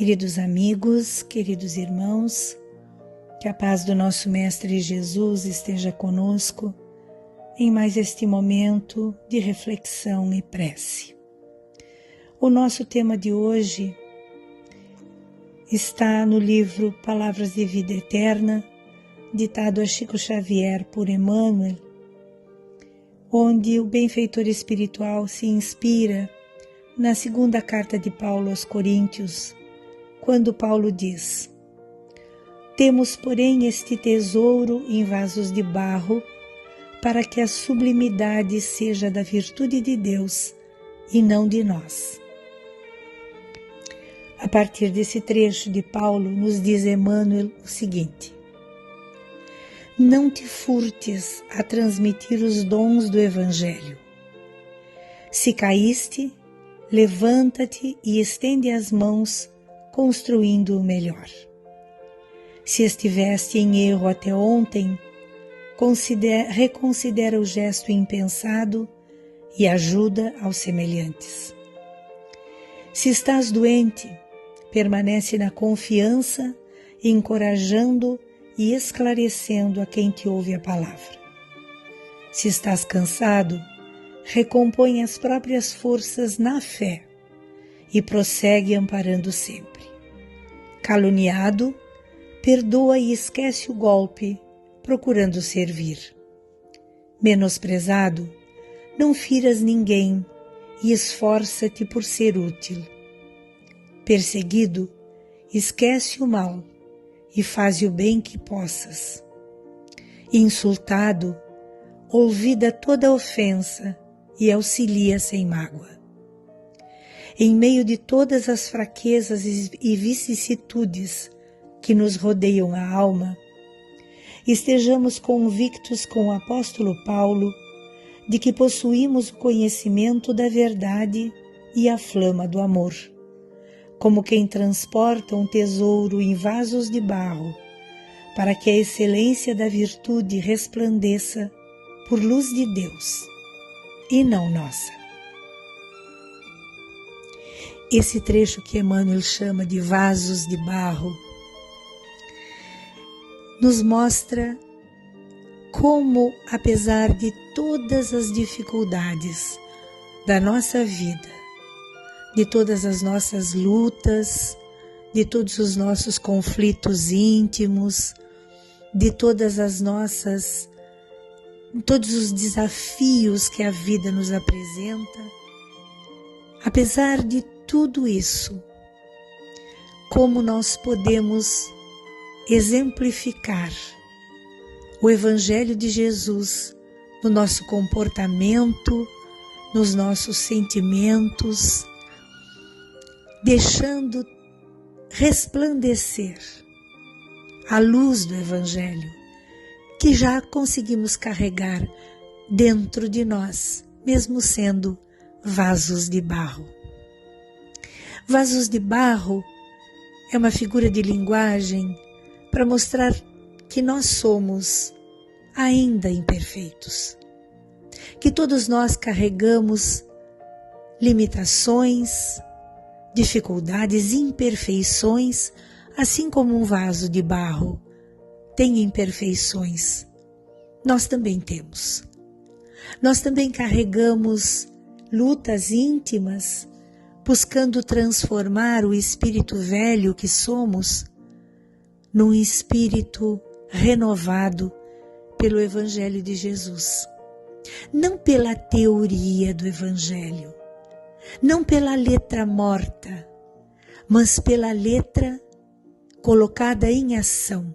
Queridos amigos, queridos irmãos, que a paz do nosso Mestre Jesus esteja conosco em mais este momento de reflexão e prece. O nosso tema de hoje está no livro Palavras de Vida Eterna, ditado a Chico Xavier por Emmanuel, onde o benfeitor espiritual se inspira na segunda carta de Paulo aos Coríntios, quando Paulo diz: temos, porém, este tesouro em vasos de barro, para que a sublimidade seja da virtude de Deus e não de nós. A partir desse trecho de Paulo, nos diz Emmanuel o seguinte: não te furtes a transmitir os dons do Evangelho. Se caíste, levanta-te e estende as mãos, construindo o melhor. Se estiveste em erro até ontem, reconsidera o gesto impensado e ajuda aos semelhantes. Se estás doente, permanece na confiança, encorajando e esclarecendo a quem te ouve a palavra. Se estás cansado, recompõe as próprias forças na fé e prossegue amparando sempre. Caluniado, perdoa e esquece o golpe, procurando servir. Menosprezado, não firas ninguém e esforça-te por ser útil. Perseguido, esquece o mal e faz o bem que possas. Insultado, olvida toda ofensa e auxilia sem mágoa. Em meio de todas as fraquezas e vicissitudes que nos rodeiam a alma, estejamos convictos com o apóstolo Paulo de que possuímos o conhecimento da verdade e a flama do amor, como quem transporta um tesouro em vasos de barro, para que a excelência da virtude resplandeça por luz de Deus e não nossa. Esse trecho que Emmanuel chama de vasos de barro nos mostra como, apesar de todas as dificuldades da nossa vida, de todas as nossas lutas, de todos os nossos conflitos íntimos, de todos os desafios que a vida nos apresenta, apesar de tudo isso, como nós podemos exemplificar o Evangelho de Jesus no nosso comportamento, nos nossos sentimentos, deixando resplandecer a luz do Evangelho que já conseguimos carregar dentro de nós, mesmo sendo vasos de barro. Vasos de barro é uma figura de linguagem para mostrar que nós somos ainda imperfeitos, que todos nós carregamos limitações, dificuldades, imperfeições, assim como um vaso de barro tem imperfeições. Nós também temos. Nós também carregamos lutas íntimas, buscando transformar o espírito velho que somos num espírito renovado pelo Evangelho de Jesus. Não pela teoria do Evangelho, não pela letra morta, mas pela letra colocada em ação,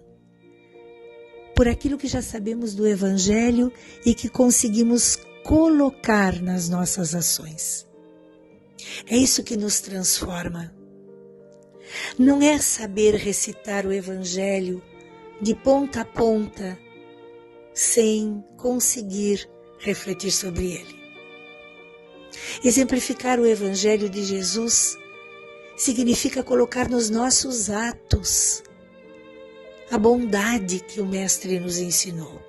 por aquilo que já sabemos do Evangelho e que conseguimos colocar nas nossas ações. É isso que nos transforma. Não é saber recitar o Evangelho de ponta a ponta sem conseguir refletir sobre ele. Exemplificar o Evangelho de Jesus significa colocar nos nossos atos a bondade que o Mestre nos ensinou,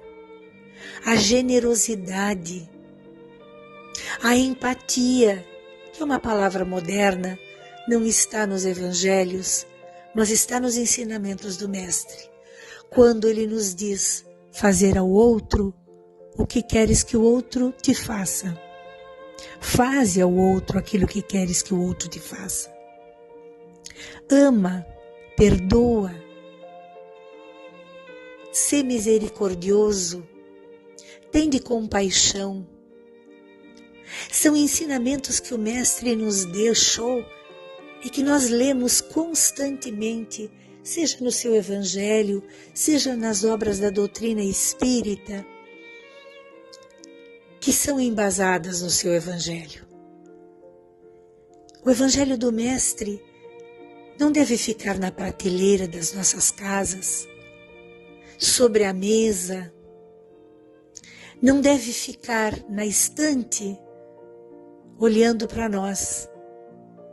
a generosidade, a empatia, que é uma palavra moderna, não está nos evangelhos, mas está nos ensinamentos do Mestre, quando ele nos diz fazer ao outro o que queres que o outro te faça. Faze ao outro aquilo que queres que o outro te faça. Ama, perdoa, sê misericordioso, tende compaixão. São ensinamentos que o Mestre nos deixou e que nós lemos constantemente, seja no seu Evangelho, seja nas obras da doutrina espírita, que são embasadas no seu Evangelho. O Evangelho do Mestre não deve ficar na prateleira das nossas casas, sobre a mesa, não deve ficar na estante, olhando para nós,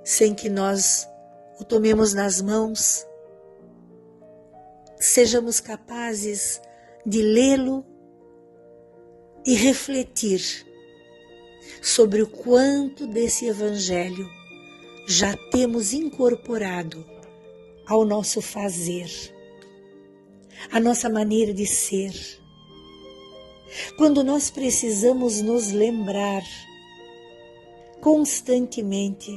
sem que nós o tomemos nas mãos, sejamos capazes de lê-lo e refletir sobre o quanto desse Evangelho já temos incorporado ao nosso fazer, à nossa maneira de ser. Quando nós precisamos nos lembrar constantemente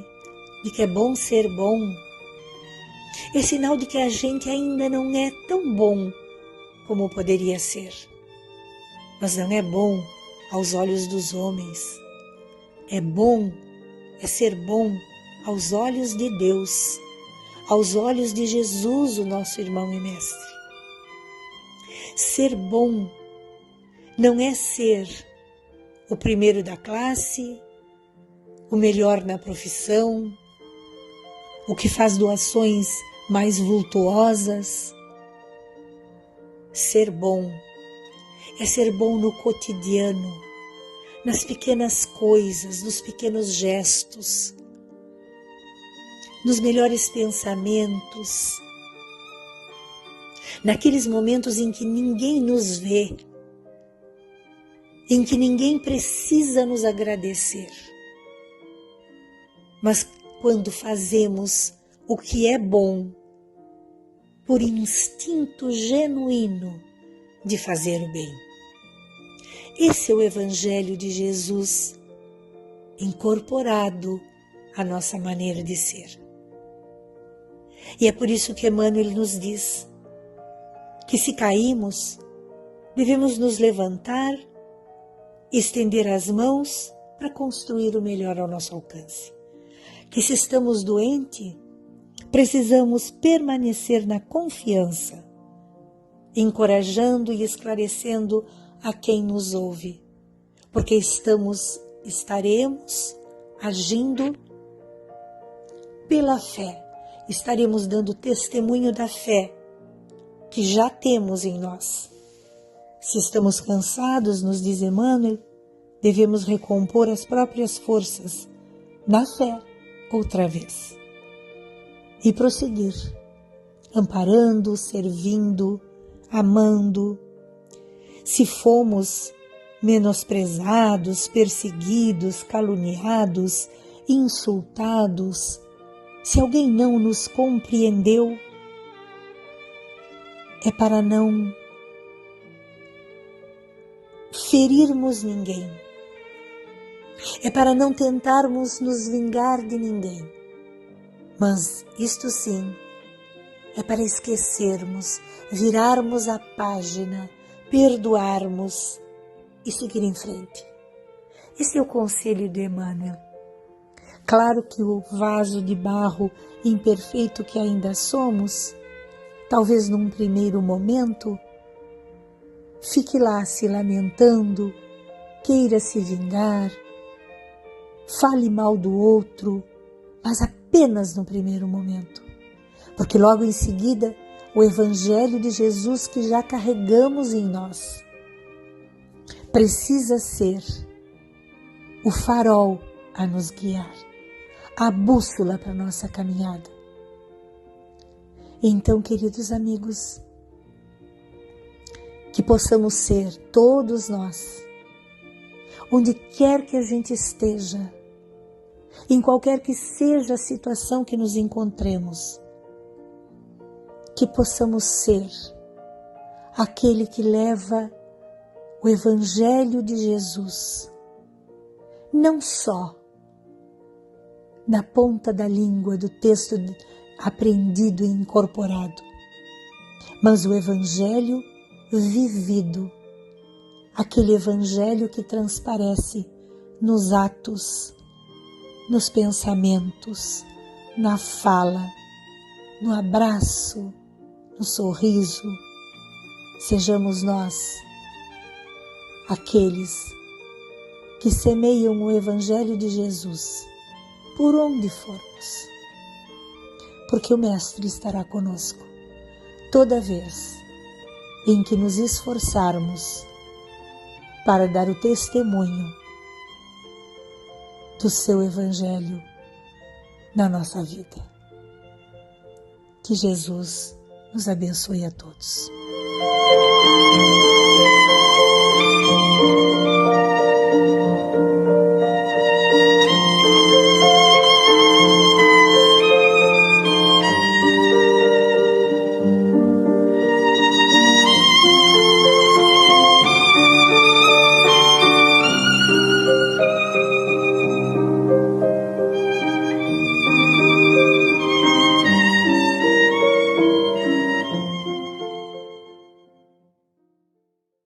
de que é bom ser bom, é sinal de que a gente ainda não é tão bom como poderia ser. Mas não é bom aos olhos dos homens. É bom, é ser bom aos olhos de Deus, aos olhos de Jesus, o nosso irmão e mestre. Ser bom não é ser o primeiro da classe, o melhor na profissão, o que faz doações mais vultuosas. Ser bom é ser bom no cotidiano, nas pequenas coisas, nos pequenos gestos, nos melhores pensamentos, naqueles momentos em que ninguém nos vê, em que ninguém precisa nos agradecer. Mas quando fazemos o que é bom, por instinto genuíno de fazer o bem. Esse é o Evangelho de Jesus incorporado à nossa maneira de ser. E é por isso que Emmanuel nos diz que se caímos, devemos nos levantar, estender as mãos para construir o melhor ao nosso alcance. Que se estamos doentes, precisamos permanecer na confiança, encorajando e esclarecendo a quem nos ouve, porque estaremos agindo pela fé, estaremos dando testemunho da fé que já temos em nós. Se estamos cansados, nos diz Emmanuel, devemos recompor as próprias forças na fé outra vez e prosseguir, amparando, servindo, amando. Se fomos menosprezados, perseguidos, caluniados, insultados, se alguém não nos compreendeu, é para não ferirmos ninguém, é para não tentarmos nos vingar de ninguém, mas isto sim, é para esquecermos, virarmos a página, perdoarmos e seguir em frente. Esse é o conselho de Emmanuel. Claro que o vaso de barro imperfeito que ainda somos, talvez num primeiro momento, fique lá se lamentando, queira se vingar, fale mal do outro, mas apenas no primeiro momento. Porque logo em seguida, o Evangelho de Jesus que já carregamos em nós precisa ser o farol a nos guiar, a bússola para a nossa caminhada. Então, queridos amigos, que possamos ser todos nós, onde quer que a gente esteja, em qualquer que seja a situação que nos encontremos, que possamos ser aquele que leva o Evangelho de Jesus, não só na ponta da língua do texto aprendido e incorporado, mas o Evangelho vivido, aquele Evangelho que transparece nos atos, nos pensamentos, na fala, no abraço, no sorriso. Sejamos nós aqueles que semeiam o Evangelho de Jesus por onde formos, porque o Mestre estará conosco toda vez em que nos esforçarmos para dar o testemunho do seu Evangelho na nossa vida. Que Jesus nos abençoe a todos.